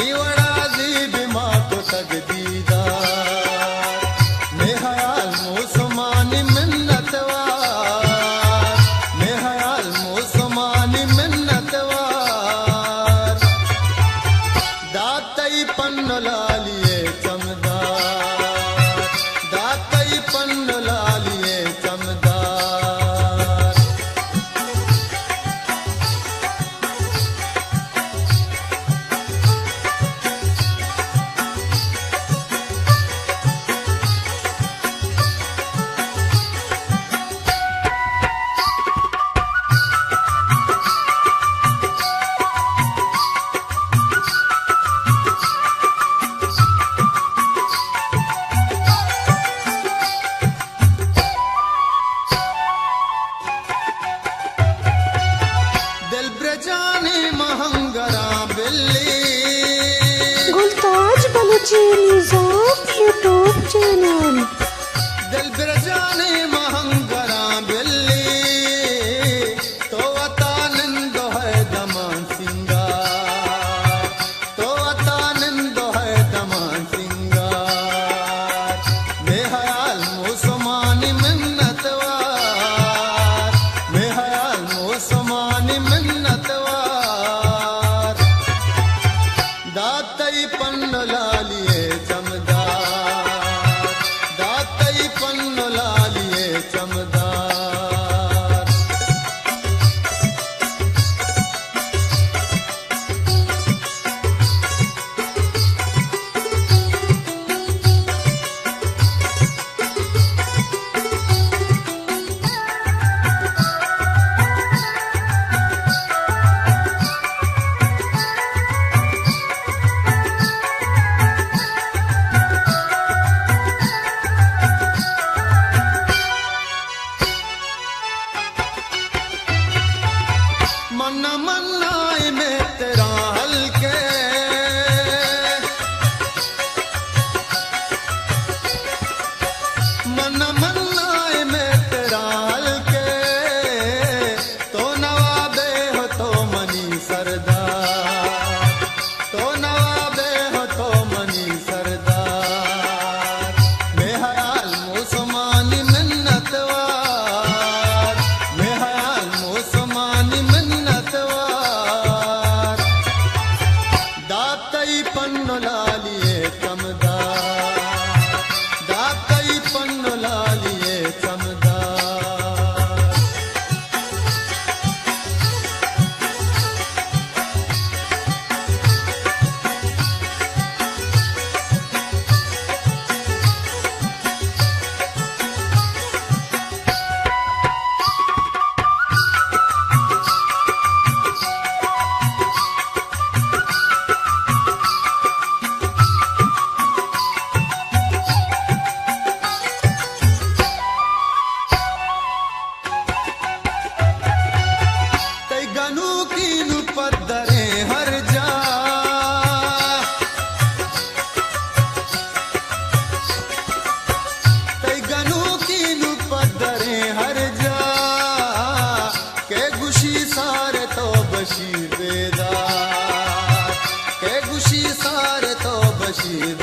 ईवड़ाजी बिमा को तकदीदार मेहयाल मौसमानी मिन्नतवार मेहयाल मौसमानी मिन्नतवार दातई पन्नु लालिए चमदार दातई पन्नु लालिए चमदार जाने महंगरा बिल्ली गुलताज बलूची निज़ाम यूट्यूब चैनल दिल बिरजाने महंगरा बिल्ली तो अतानंद है दमान सिंगार तो अतानंद है दमान सिंगार मेहयाल मौसमानी मिन्नतवार मेहयाल मौसमानी मिन्नतवार दातई पन्नु लालिए चमदार दातई पन्नु लालिए चमदार मन्ना मन्नाई में तेरा हल्के मन्ना मन्नाई में तेरा हल्के तो नवाबे हो तो मनी सरदार तो नवाबे हो तो मनी सरदार मेहयाल मौसमानी मिन्नतवार मेहयाल मौसमानी मिन्नतवार दातई पन्नु लालिए चमदार दातई पन्नु लालिए चमदार तई गनू की नु पदरे हर जा तई गनू की नु पदरे हर जा के गुशी सारे तो बशीर बेदार के गुशी सारे तो बशीर